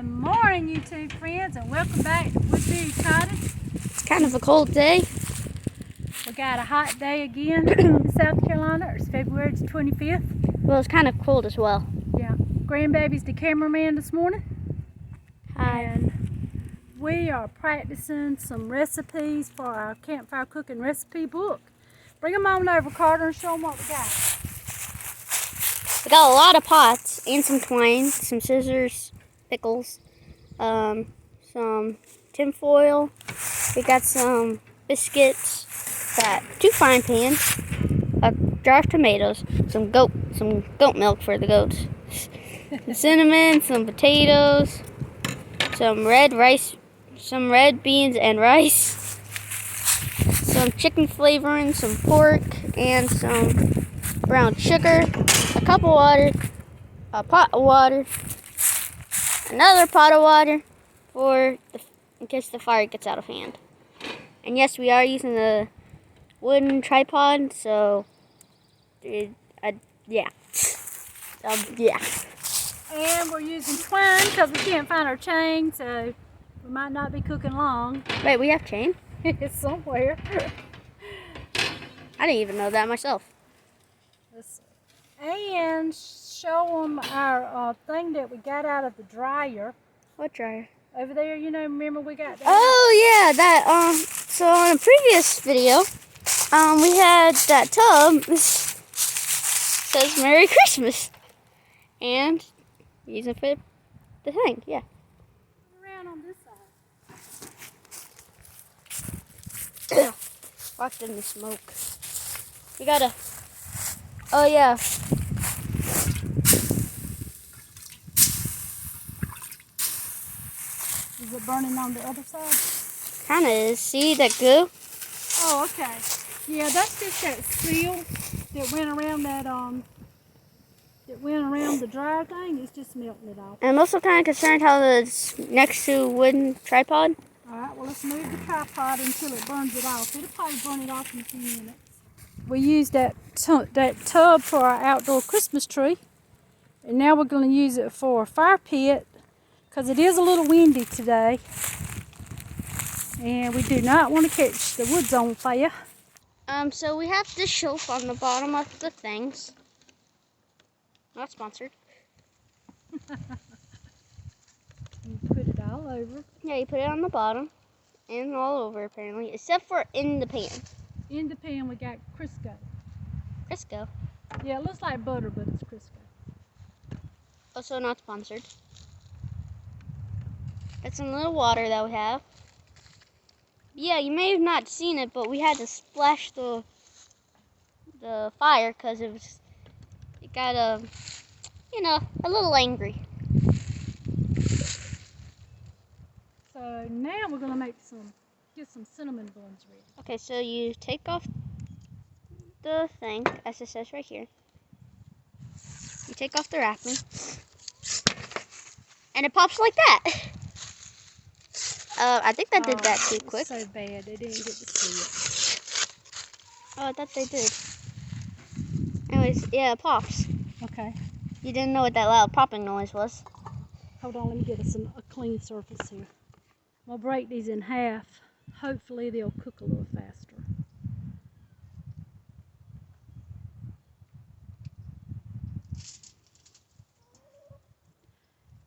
Good morning, YouTube friends, and welcome back to Woodbury Cottage. It's kind of a cold day. We got a hot day again in South Carolina. It's February 25th. Well, it's kind of cold as well. Yeah. Grandbaby's the cameraman this morning. Hi. And we are practicing some recipes for our campfire cooking recipe book. Bring them on over, Carter, and show them what we got. We got a lot of pots and some twine, some scissors, pickles, some tin foil. We got some biscuits, got 2 frying pans, a jar of tomatoes, some goat milk for the goats, some cinnamon, some potatoes, some red beans and rice, some chicken flavoring, some pork, and some brown sugar, a cup of water, a pot of water, another pot of water in case the fire gets out of hand. And yes, we are using a wooden tripod, so yeah. And we're using twine because we can't find our chain, so we might not be cooking long. Wait, we have chain? It's somewhere. I didn't even know that myself. And show them our thing that we got out of the dryer. What dryer? Over there, remember we got that? Oh yeah, that so on a previous video, we had that tub. This says Merry Christmas. And using it for the thing, yeah. Around on this side. Walked in the smoke. We gotta. Oh yeah. Is it burning on the other side? Kinda is. See that goo? Oh, okay. Yeah, that's just that seal that went around the dryer thing. It's just melting it off. I'm also kind of concerned how it's next to a wooden tripod. Alright, well let's move the tripod until it burns it off. It'll probably burn it off in a few minutes. We used that tub for our outdoor Christmas tree. And now we're going to use it for a fire pit because it is a little windy today. And we do not want to catch the woods on fire. So we have this shelf on the bottom of the things. Not sponsored. You put it all over. Yeah, you put it on the bottom and all over apparently, except for in the pan. In the pan we got Crisco. Crisco. Yeah, it looks like butter, but it's Crisco. Also not sponsored. Got some little water that we have. Yeah, you may have not seen it, but we had to splash the fire because it got a little angry. So now we're gonna get some cinnamon buns ready. Okay, so you take off the thing, as it says right here. You take off the wrapping, and it pops like that. I think that did that too quick. So bad, they didn't get to see it. Oh, I thought they did. Anyways, yeah, it pops. Okay. You didn't know what that loud popping noise was. Hold on, let me get us a clean surface here. I'll break these in half. Hopefully they'll cook a little faster.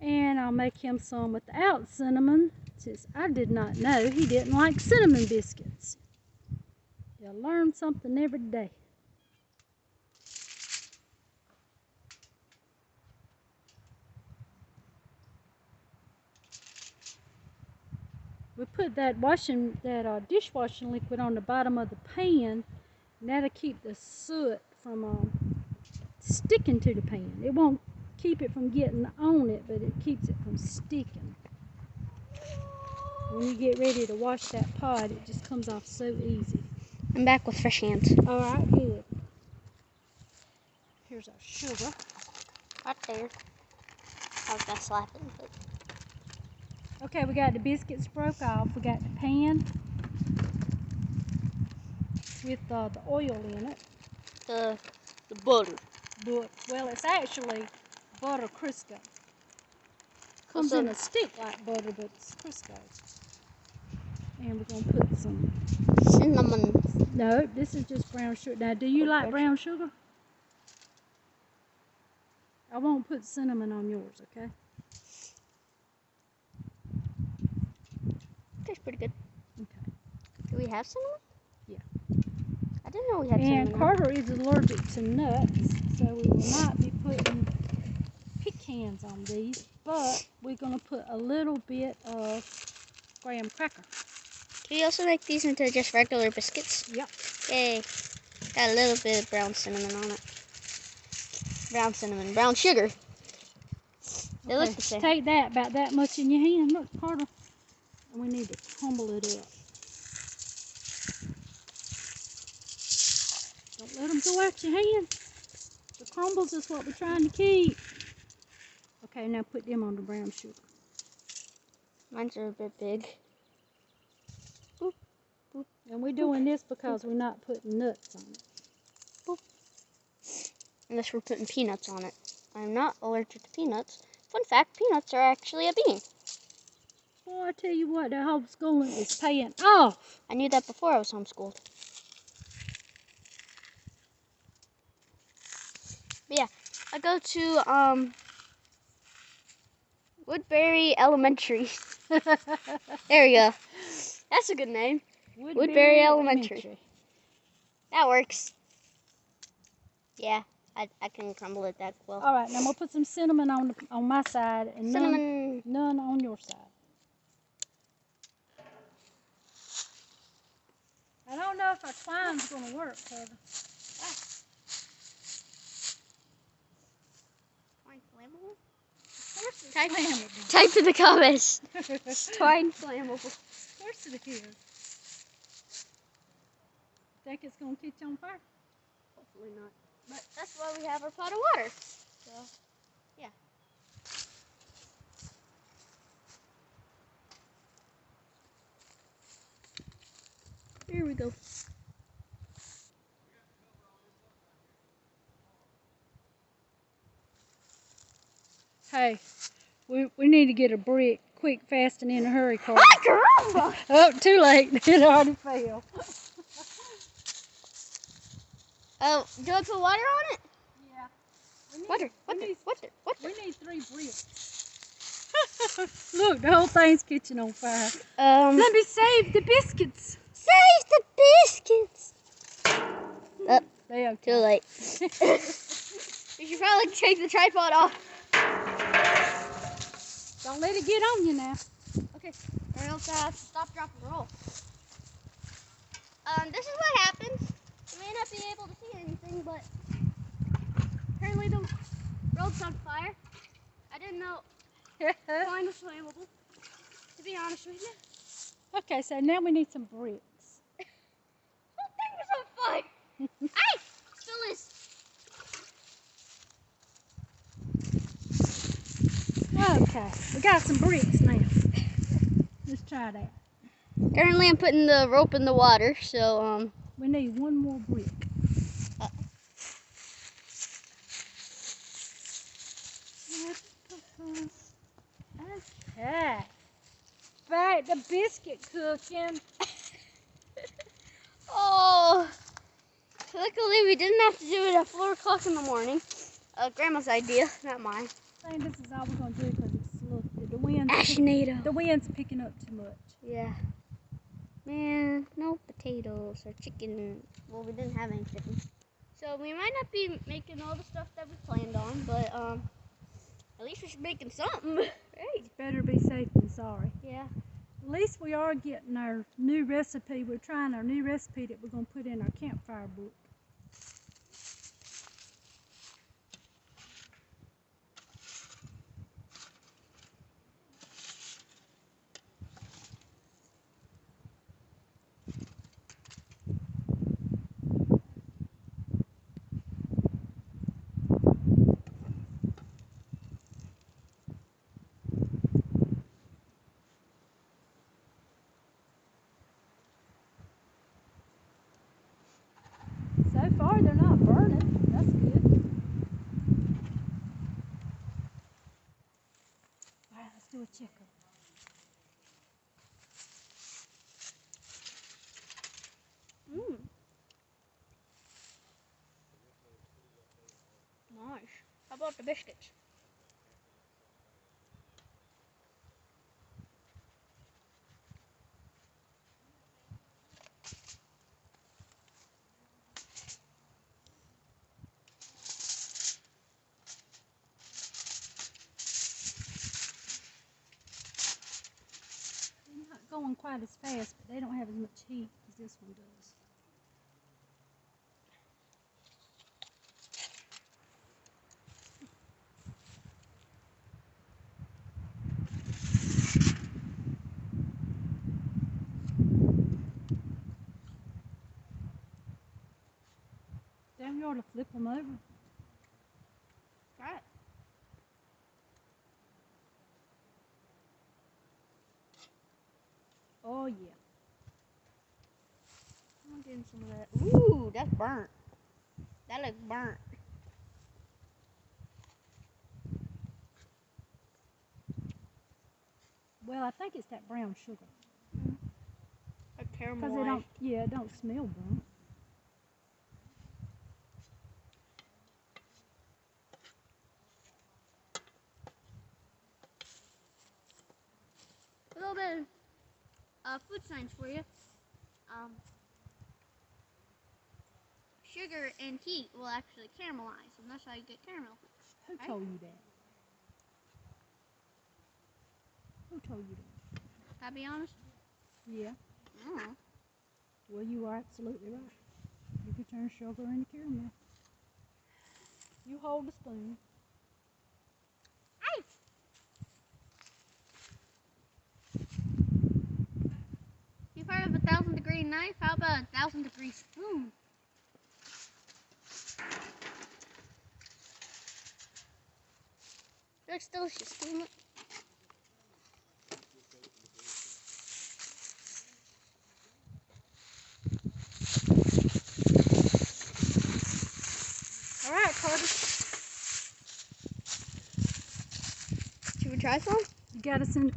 And I'll make him some without cinnamon, since I did not know he didn't like cinnamon biscuits. You'll learn something every day. We put that dishwashing liquid on the bottom of the pan, and that'll keep the soot from sticking to the pan. It won't keep it from getting on it, but it keeps it from sticking. When you get ready to wash that pot, it just comes off so easy. I'm back with fresh hands. Alright, good. Here's our sugar. Right there. I was gonna slap it, but... Okay, we got the biscuits broke off. We got the pan with the oil in it. The butter. But, well, it's actually butter Crisco. comes in a stick like butter, but it's Crisco. And we're going to put some cinnamon. No, this is just brown sugar. Now, do you like brown sugar? I won't put cinnamon on yours, okay? Tastes pretty good. Okay. Do we have cinnamon? Yeah. I didn't know we had cinnamon. And Carter is allergic to nuts, so we will not be putting pecans on these, but we're going to put a little bit of graham cracker. Can you also make these into just regular biscuits? Yep. Yay. Got a little bit of brown cinnamon on it. Brown cinnamon, brown sugar. They look the same. Take that, about that much in your hand. Look, Carter. And we need to crumble it up. Don't let them go out your hand. The crumbles is what we're trying to keep. Okay, now put them on the brown sugar. Mine's are a bit big. Boop, boop. And we're doing this because we're not putting nuts on it. Boop. Unless we're putting peanuts on it. I'm not allergic to peanuts. Fun fact, peanuts are actually a bean. Boy, I tell you what, that homeschooling is paying off. I knew that before I was homeschooled. But yeah, I go to Woodbury Elementary. There we go. That's a good name. Woodbury Elementary. That works. Yeah, I can crumble it that well. All right, now I'm going to put some cinnamon on my side and none on your side. I don't know if our twine's going to work, Carter. Twine flammable? Of course it's flammable. Type in the comments. Twine flammable. Of course it is. Think it's going to catch on fire? Hopefully not. But that's why we have our pot of water. So, yeah. Here we go. Hey, we need to get a brick quick, fast, and in a hurry, Carter. Caramba! Oh, too late. It already fell. Oh, do I put water on it? Yeah. Water. We need 3 bricks. Look, the whole thing's catching on fire. Let me save the biscuits. Save the biscuits. Oh, Okay. too late. You should probably take the tripod off. Don't let it get on you now. Okay, or else I have to stop, drop, and roll. This is what happens. You may not be able to see anything, but apparently the road's on fire. I didn't know twine was flammable, to be honest with you. Okay, so now we need some bricks. The whole thing was on fire. Hey, spill this. Okay, we got some bricks now. Let's try that. Currently, I'm putting the rope in the water, so we need 1 more brick. Okay. Back to biscuit cooking. Oh, luckily we didn't have to do it at 4 o'clock in the morning. Grandma's idea, not mine. I think this is all we're gonna do because the wind's picking up too much. Yeah. Man, no potatoes or chicken. Well, we didn't have any chicken. So we might not be making all the stuff that we planned on, but at least we're making something, right? It's better be safe than sorry. Yeah. At least we are getting our new recipe. We're trying our new recipe that we're gonna put in our campfire book. check it. Nice. How about the biscuits? They're not going quite as fast, but they don't have as much heat as this one does. Damn, you ought to flip them over. Right. Oh, yeah. I'm getting some of that. Ooh, that's burnt. That looks burnt. Well, I think it's that brown sugar. Like Because it don't, yeah, it don't smell burnt. A little bit of food science for you. Sugar and heat will actually caramelize, and that's how you get caramel. Who Right? told you that? Who told you that? Can I be honest? Yeah. Mm. Well, you are absolutely right. You could turn sugar into caramel. You hold the spoon. Ice. You've heard of a 1,000-degree knife? How about a 1,000-degree spoon? Looks delicious, doesn't it? All right, Carter. Should we try some? You got us in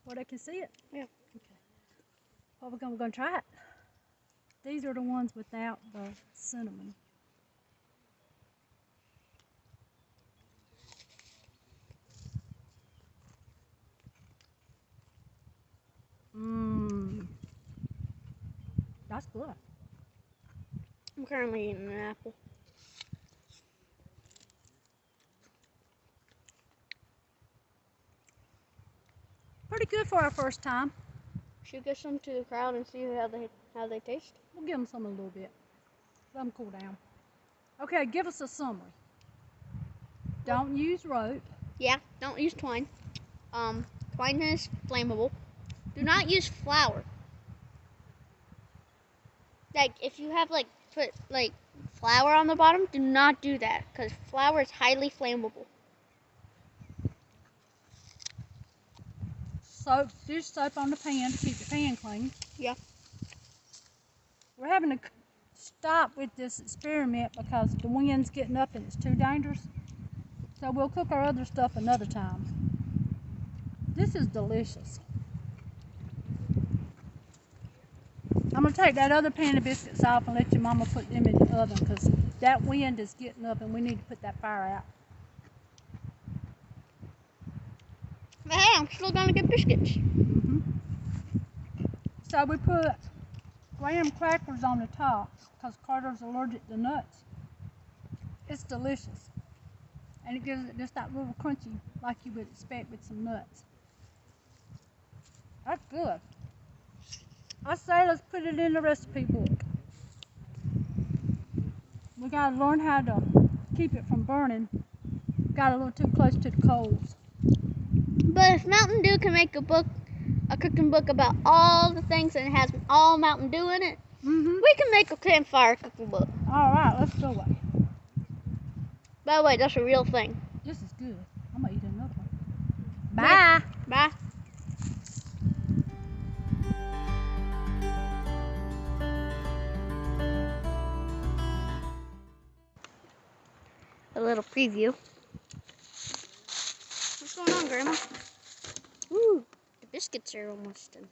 where they can see it? Yeah. Okay. Well, we're gonna try it. These are the ones without the cinnamon. Mmm. That's good. I'm currently eating an apple. Pretty good for our first time. Should get some to the crowd and see how they taste. We'll give them some a little bit. Let them cool down. Okay, give us a summary. Don't use rope. Yeah, don't use twine. Twine is flammable. Do not use flour. Like if you have put flour on the bottom, do not do that because flour is highly flammable. Dish soap on the pan to keep the pan clean. Yeah. We're having to stop with this experiment because the wind's getting up and it's too dangerous. So we'll cook our other stuff another time. This is delicious. I'm going to take that other pan of biscuits off and let your mama put them in the oven because that wind is getting up and we need to put that fire out. But hey, I'm still gonna get biscuits. So we put graham crackers on the top because Carter's allergic to nuts. It's delicious. And it gives it just that little crunchy like you would expect with some nuts. That's good. I say let's put it in the recipe book. We gotta learn how to keep it from burning. Got a little too close to the coals. But if Mountain Dew can make a cooking book about all the things and it has all Mountain Dew in it, we can make a campfire cooking book. All right, let's do it. By the way, that's a real thing. This is good. I'm gonna eat another one. Bye. Bye. A little preview. going on, Grandma? Ooh, the biscuits are almost done.